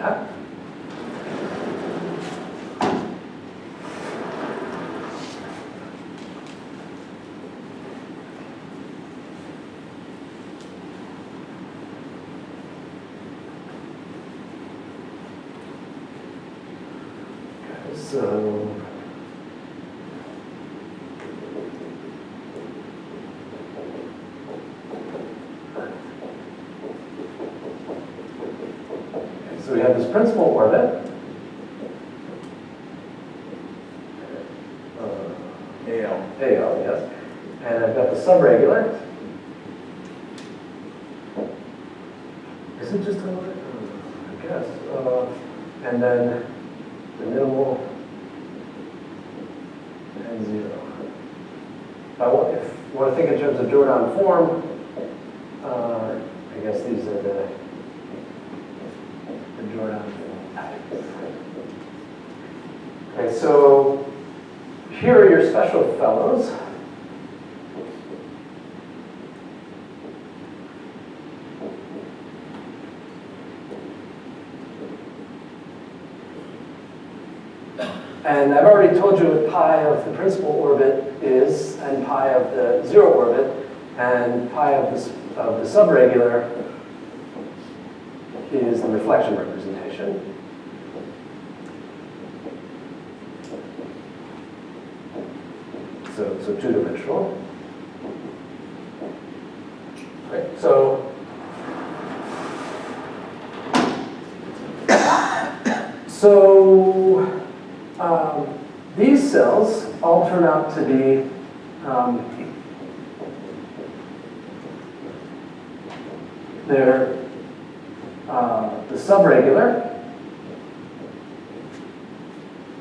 that. So we have this principal orbit. AL. AL, yes. And I've got the subregular. Is it just a little bit? I guess. And then the minimal and 0. If you want to think in terms of Jordan form, I guess these are the Jordan form. Okay, so here are your special fellows. And I've already told you what pi of the principal orbit is, and pi of the 0 orbit, and pi of the subregular is the reflection representation. So two-dimensional. Right. So these cells all turn out to be they're the subregular,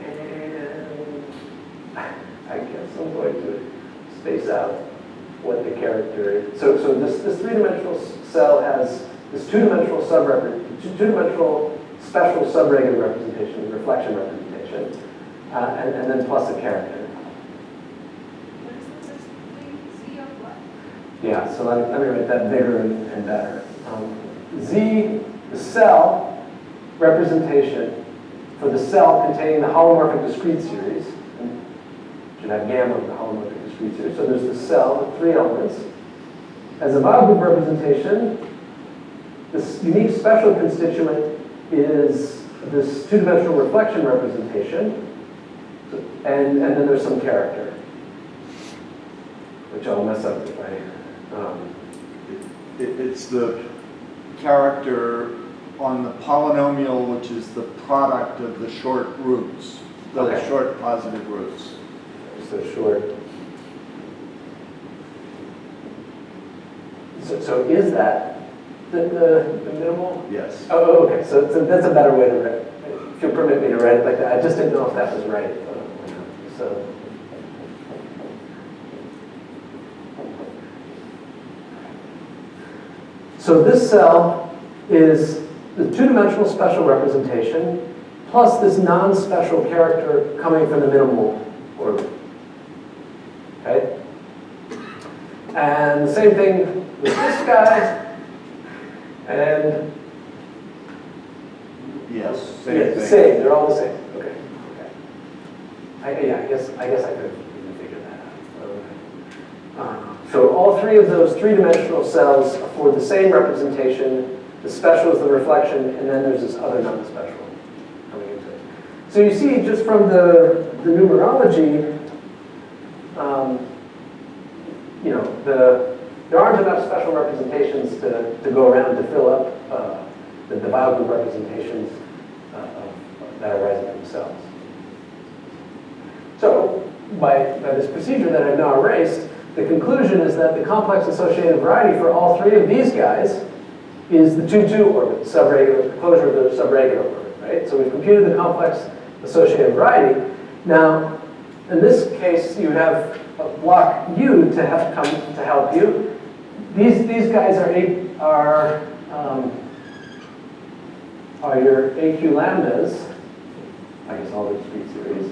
and I guess I'm going to space out what the character is. So this three-dimensional cell has this two-dimensional two-dimensional special subregular representation, reflection representation, and then plus a character. What is this thing? Z of what? Yeah, so let me write that bigger and better. Z, the cell representation for the cell containing the holomorphic discrete series. And should have gamma of the holomorphic discrete series. So there's the cell with 3 elements. As a Weil group representation, this unique special constituent is this two-dimensional reflection representation, and then there's some character, which I'll mess up if I... It's the character on the polynomial, which is the product of the short roots, the short positive roots. So short. So is that the minimal? Yes. Oh, okay. So that's a better way to write it. If you'll permit me to write it like that. I just didn't know if that was right. So this cell is the two-dimensional special representation plus this non-special character coming from the minimal orbit. Okay? And the same thing with this guy. And yes, same thing. Same. They're all the same. Okay. Okay. I guess I could even figure that out. So all 3 of those three-dimensional cells afford the same representation. The special is the reflection, and then there's this other non-special coming into it. So you see, just from the numerology, there aren't enough special representations to go around to fill up the Weil group representations that are arising from cells. So by this procedure that I've now erased, the conclusion is that the complex associative variety for all 3 of these guys is the 2-2 orbit, subregular, the closure of the subregular orbit, right? So we've computed the complex associative variety. Now, in this case, you have a block U to have come to help you. These guys are your AQ lambdas. I guess all the discrete series.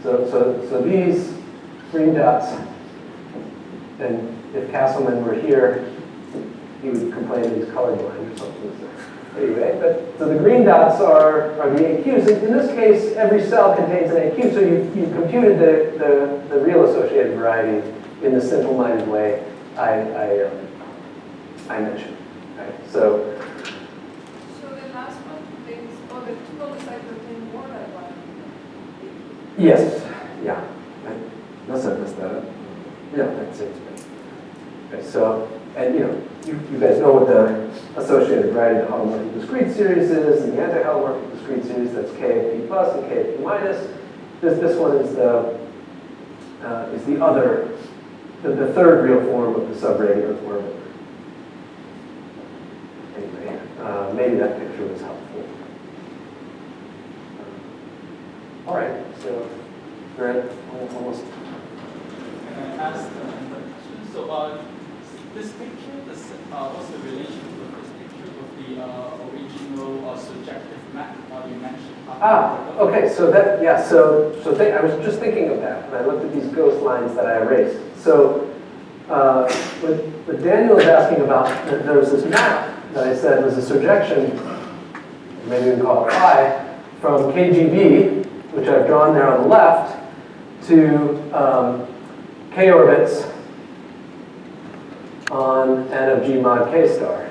So these green dots, and if Castleman were here, he would complain that he's colorblind or something. Anyway, but so the green dots are the AQs. In this case, every cell contains an AQ, so you've computed the real associated variety in the simple-minded way I mentioned. Right? So the last one contains, oh, the two on the side contain more than one. yes, yeah. Unless I messed that up. Yeah, that seems right. Okay, so, and you guys know what the associated variety of the holomorphic discrete series is, and the anti-holomorphic discrete series, that's K of P plus and K of P minus. This one is the other, the third real form of the subradial orbit. Anyway, maybe that picture was helpful. All right, so we're at almost. Can I ask another question? So, this picture, what's the relationship of this picture with the original subjective map you mentioned? Okay, so I was just thinking of that when I looked at these ghost lines that I erased. So, what Daniel is asking about, there was this map that I said was a surjection, maybe we can call it phi, from KGB, which I've drawn there on the left, to K orbits on n of G mod K star.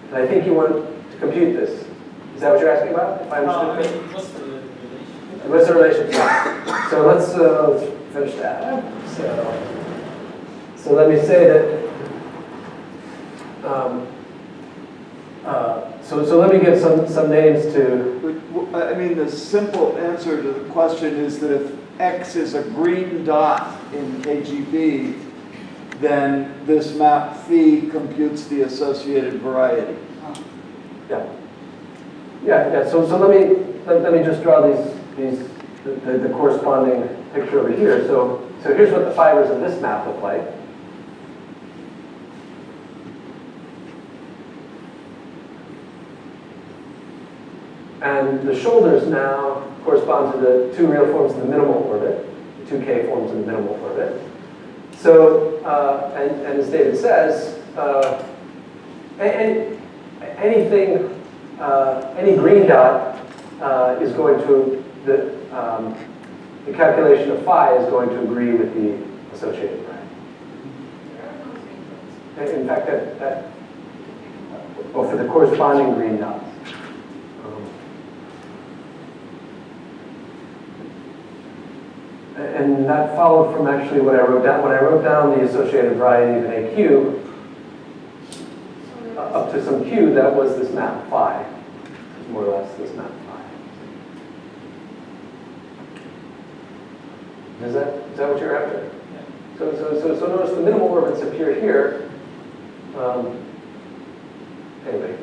And I think you want to compute this. Is that what you're asking about? If I understood What's the relationship? What's the relationship? So let's finish that. So let me say that. So let me give some names to. I mean, the simple answer to the question is that if X is a green dot in KGB, then this map phi computes the associated variety. Yeah. So let me just draw the corresponding picture over here. So here's what the fibers of this map look like. And the shoulders now correspond to the two real forms in the minimal orbit, the two K forms in the minimal orbit. So, and as David says, anything, any green dot is going to, the calculation of phi is going to agree with the associated variety. There are no green dots. In fact, for the corresponding green dots. And that followed from actually what I wrote down. When I wrote down the associated variety of an AQ, up to some Q, that was this map phi. More or less this map phi. Is that what you're after? Yeah. So notice the minimal orbits appear here. Anyway.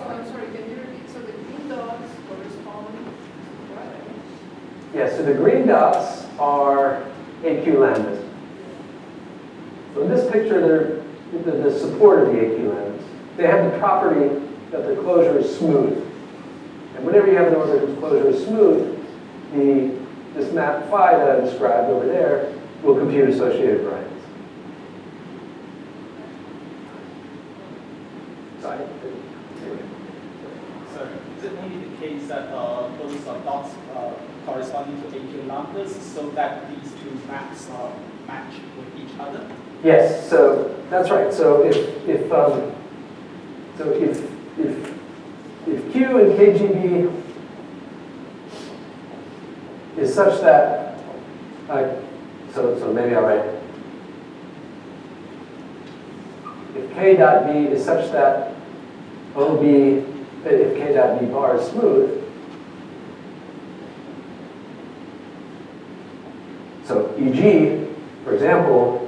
I'm sorry, can you repeat? So the green dots correspond to what? Yeah, so the green dots are AQ lambdas. So in this picture, they're the support of the AQ lambdas. They have the property that the closure is smooth. And whenever you have an orbit whose closure is smooth, this map phi that I described over there will compute associated varieties. Sorry. So, is it only the case that those are dots corresponding to AQ lambdas so that these two maps match with each other? Yes, so that's right. So if Q in KGB is such that, so maybe I'll write, if K dot B is such that OB, if K dot B bar is smooth, so e.g., for example,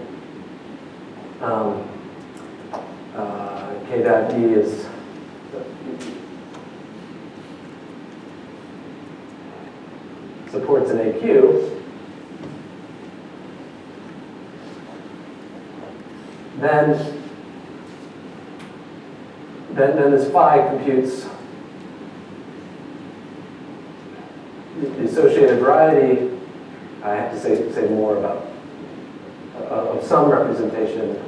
K dot D is supports an AQ, then this phi computes the associated variety. I have to say more about of some representation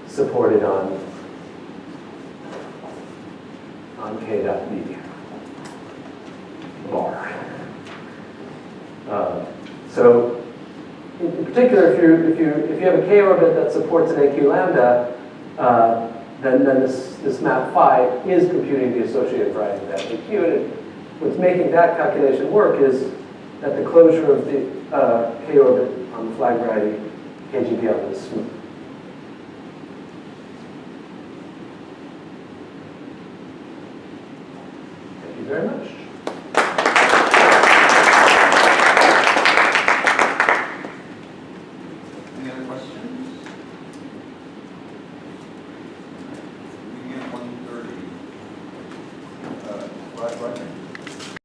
supported on K dot B bar. So in particular, if you have a K orbit that supports an AQ lambda, then this map phi is computing the associated variety of that AQ. And what's making that calculation work is that the closure of the K orbit on the flag variety KGB on this